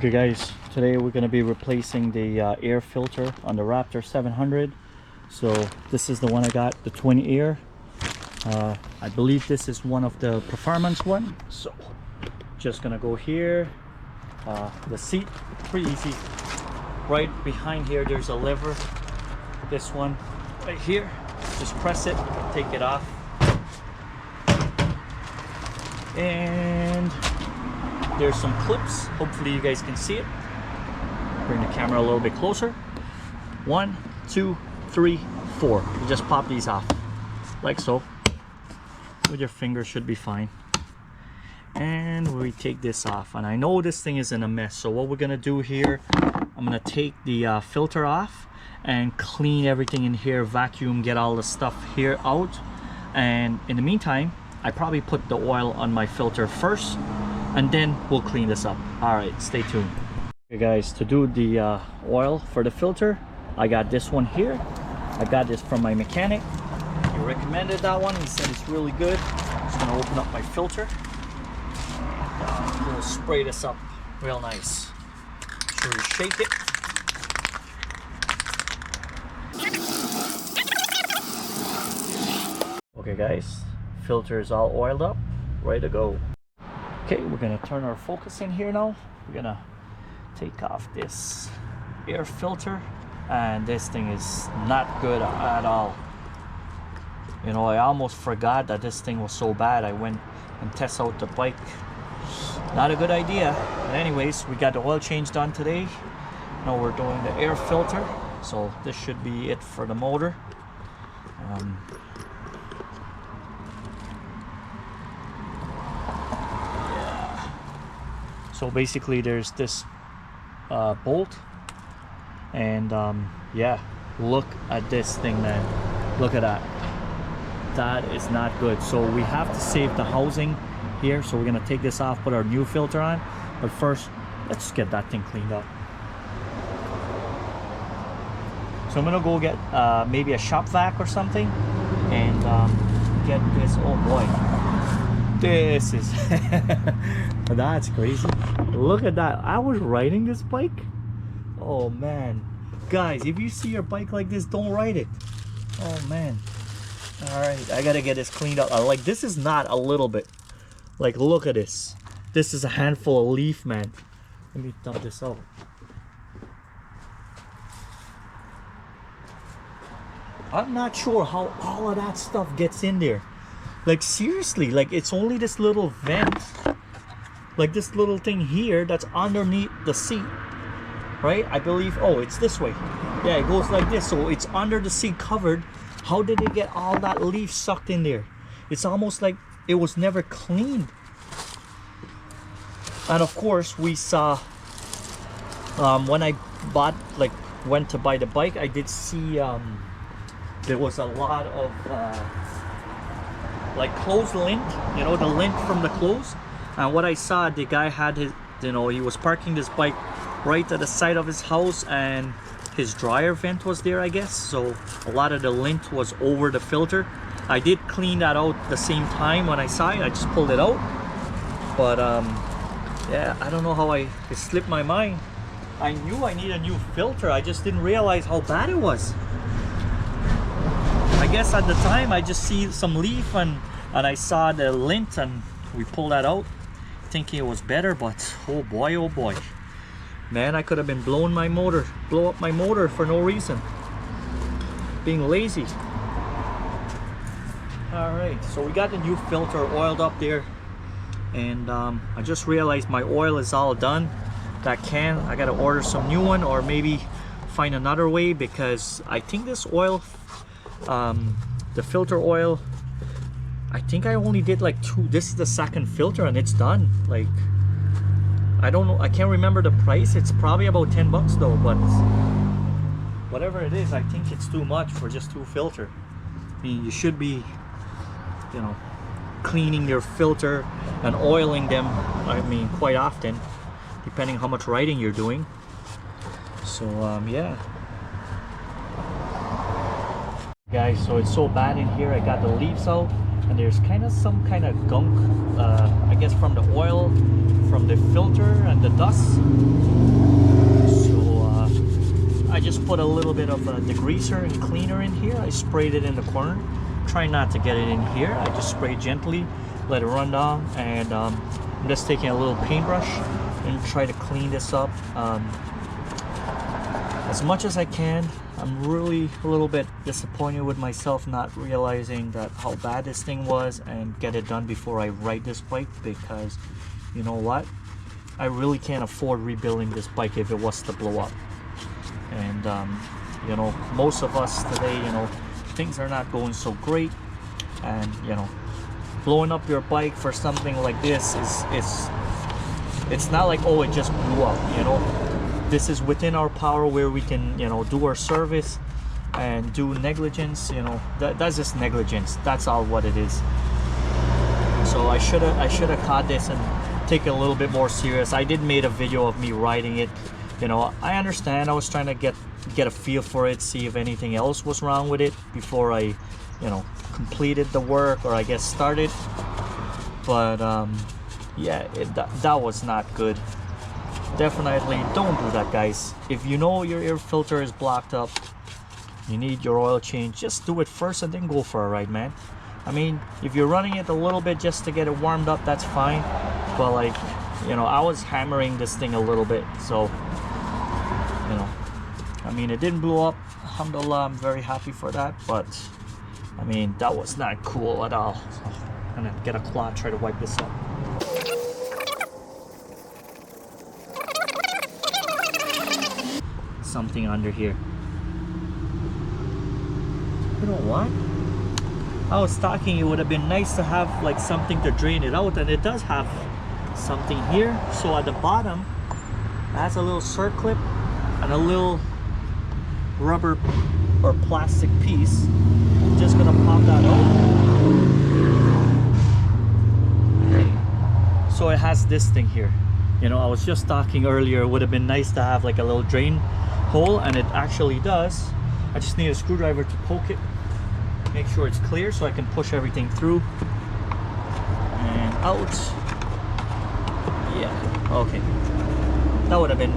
Okay guys, today we're going to be replacing the air filter on the Raptor 700. So this is the one I got, the twin air. I believe this is one of the performance one. So just gonna go here. The seat, pretty easy. Right behind here there's a lever. This one right here, just press it, take it off. And there's some clips, hopefully you guys can see it. Bring the camera a little bit closer. 1, 2, 3, 4. You just pop these off like so. With your finger should be fine. And we take this off, and I know this thing is in a mess, so what we're gonna do here, I'm gonna take the filter off and clean everything in here, vacuum, get all the stuff here out. And in the meantime, I probably put the oil on my filter first, and then we'll clean this up. All right, stay tuned. Okay guys, to do the oil for the filter, I got this one here. I got this from my mechanic. He recommended that one. He said it's really good. I'm just gonna open up my filter. We'll spray this up real nice. Make sure you shake it. Okay guys, filter is all oiled up, ready to go. Okay, we're gonna turn our focus in here now. We're gonna take off this air filter, and this thing is not good at all. You know, I almost forgot that this thing was so bad. I went and tested out the bike. Not a good idea. But anyways, we got the oil change done today. Now we're doing the air filter, so this should be it for the motor. So basically there's this bolt, and yeah, look at this thing, man. Look at that. That is not good. So we have to save the housing here, so we're gonna take this off, put our new filter on, but first let's get that thing cleaned up. So I'm gonna go get maybe a shop vac or something and get this. Oh boy, this is that's crazy. Look at that. I was riding this bike. Oh man, guys, if you see your bike like this, don't ride it. Oh man. All right, I gotta get this cleaned up. Like, this is not a little bit. Like, look at this. This is a handful of leaf, man. Let me dump this out. I'm not sure how all of that stuff gets in there. Like, seriously, like, it's only this little vent, like this little thing here that's underneath the seat, right? I believe, oh, it's this way. Yeah, it goes like this, so it's under the seat covered. How did they get all that leaf sucked in there? It's almost like it was never cleaned. And of course, we saw when I went to buy the bike, I did see there was a lot of like clothes lint, you know, the lint from the clothes. And what I saw, the guy had his, you know, he was parking this bike right at the side of his house, and his dryer vent was there, I guess. So a lot of the lint was over the filter. I did clean that out the same time when I saw it. I just pulled it out. But yeah, I don't know how it slipped my mind. I knew I need a new filter. I just didn't realize how bad it was. I guess at the time I just see some leaf and I saw the lint, and we pulled that out thinking it was better, but oh boy, man, I could have been blow up my motor for no reason, being lazy. All right, so we got the new filter oiled up there, and I just realized my oil is all done. That can, I gotta order some new one, or maybe find another way, because I think this oil, the filter oil, I think I only did like 2. This is the second filter and it's done. Like, I don't know, I can't remember the price. It's probably about 10 bucks though, but whatever it is, I think it's too much for just 2 filter. I mean, you should be, you know, cleaning your filter and oiling them, I mean, quite often, depending how much riding you're doing. So yeah guys, so it's so bad in here. I got the leaves out, and there's some kind of gunk, I guess from the oil, from the filter and the dust. So I just put a little bit of degreaser and cleaner in here. I sprayed it in the corner. Try not to get it in here. I just spray gently, let it run down, and I'm just taking a little paintbrush and try to clean this up as much as I can. I'm really a little bit disappointed with myself not realizing that how bad this thing was and get it done before I ride this bike, because you know what, I really can't afford rebuilding this bike if it was to blow up. And you know, most of us today, you know, things are not going so great, and you know, blowing up your bike for something like this is it's not like, oh, it just blew up, you know. This is within our power where we can, you know, do our service and do negligence, you know. That's just negligence. That's all what it is. So I should have caught this and take it a little bit more serious. I did made a video of me riding it. You know, I understand. I was trying to get a feel for it, see if anything else was wrong with it before I, you know, completed the work, or I guess started. But yeah, that was not good. Definitely don't do that, guys. If you know your air filter is blocked up, you need your oil change, just do it first and then go for a ride, man. I mean, if you're running it a little bit just to get it warmed up, that's fine. But like, you know, I was hammering this thing a little bit, so you know, I mean, it didn't blow up, alhamdulillah. I'm very happy for that, but I mean, that was not cool at all. So I'm gonna get a cloth, try to wipe this up. Something under here. You know what? I was talking, it would have been nice to have like something to drain it out, and it does have something here. So at the bottom, it has a little circlip and a little rubber or plastic piece. I'm just gonna pop that out. So it has this thing here. You know, I was just talking earlier, it would have been nice to have like a little drain hole, and it actually does. I just need a screwdriver to poke it, make sure it's clear so I can push everything through and out. Yeah, okay. That would have been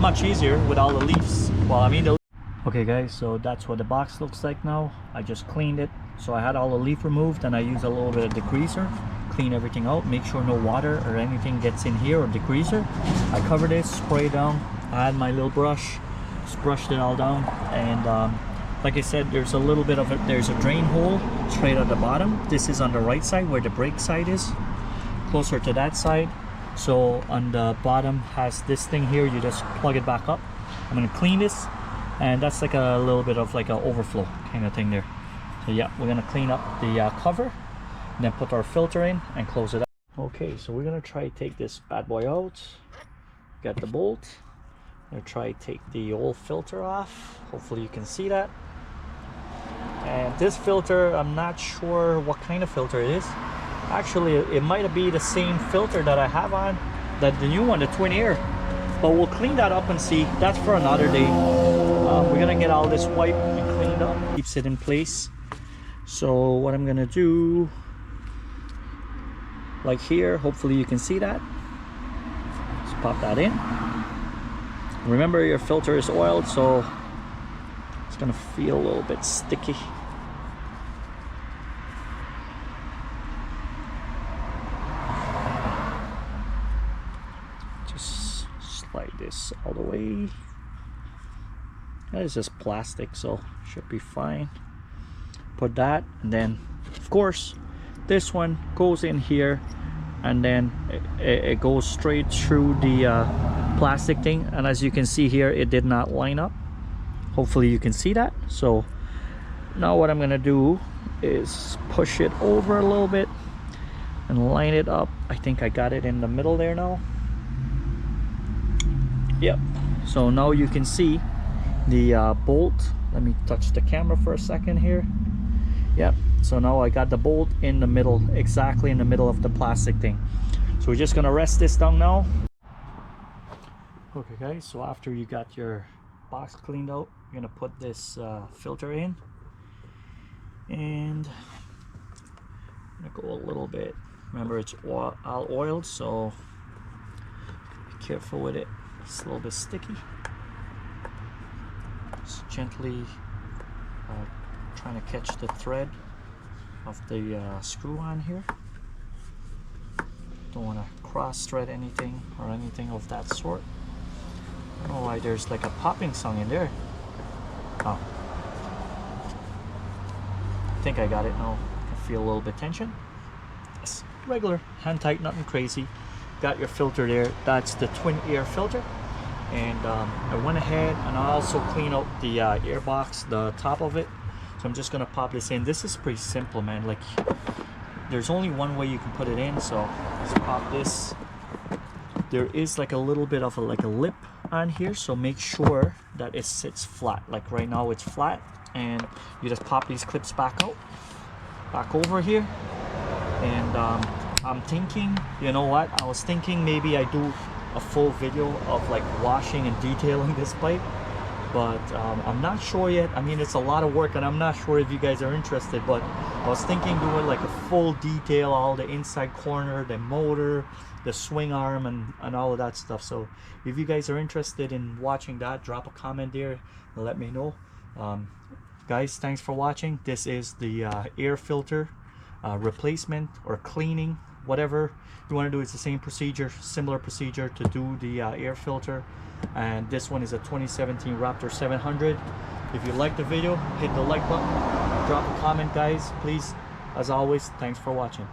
much easier with all the leaves. Well, I mean, okay guys, so that's what the box looks like now. I just cleaned it. So I had all the leaf removed, and I used a little bit of degreaser, clean everything out, make sure no water or anything gets in here, or degreaser. I covered it, sprayed down. I had my little brush, just brushed it all down, and like I said, there's a little bit of it. There's a drain hole straight at the bottom. This is on the right side where the brake side is, closer to that side. So on the bottom has this thing here. You just plug it back up. I'm gonna clean this, and that's like a little bit of like an overflow kind of thing there. So yeah, we're gonna clean up the cover, and then put our filter in and close it up. Okay, so we're gonna try to take this bad boy out. Got the bolt. I'm gonna try to take the old filter off. Hopefully you can see that. And this filter, I'm not sure what kind of filter it is. Actually, it might be the same filter that I have on, that the new one, the twin air. But we'll clean that up and see. That's for another day. We're gonna get all this wiped and cleaned up. Keeps it in place. So what I'm gonna do, like here, hopefully you can see that. Just pop that in. Remember, your filter is oiled, so it's gonna feel a little bit sticky. Just slide this all the way. That is just plastic, so should be fine. Put that, and then of course this one goes in here, and then it goes straight through the plastic thing. And as you can see here, it did not line up. Hopefully you can see that. So now what I'm gonna do is push it over a little bit and line it up. I think I got it in the middle there now. Yep. So now you can see the bolt. Let me touch the camera for a second here. Yep. So now I got the bolt in the middle, exactly in the middle of the plastic thing. So we're just gonna rest this down now. Okay guys, so after you got your box cleaned out, you're gonna put this filter in, and I'm gonna go a little bit. Remember, it's all oiled, so be careful with it. It's a little bit sticky. Just gently trying to catch the thread of the screw on here. Don't want to cross thread anything or anything of that sort. I don't know why there's like a popping sound in there. Oh, I think I got it now. I feel a little bit tension. It's regular hand tight, nothing crazy. Got your filter there. That's the twin air filter. And I went ahead and I also clean out the air box, the top of it. So I'm just gonna pop this in. This is pretty simple, man. Like, there's only one way you can put it in. So let's pop this. There is like a little bit of a lip on here, so make sure that it sits flat. Like right now it's flat, and you just pop these clips back out, back over here. And I'm thinking, you know what, I was thinking maybe I do a full video of like washing and detailing this pipe, but I'm not sure yet. I mean, it's a lot of work and I'm not sure if you guys are interested, but I was thinking doing like a full detail, all the inside corner, the motor, the swing arm, and all of that stuff. So if you guys are interested in watching that, drop a comment there and let me know. Guys, thanks for watching. This is the air filter replacement or cleaning, whatever you want to do. It's the same procedure, similar procedure to do the air filter. And this one is a 2017 Raptor 700. If you like the video, hit the like button, drop a comment, guys, please. As always, thanks for watching.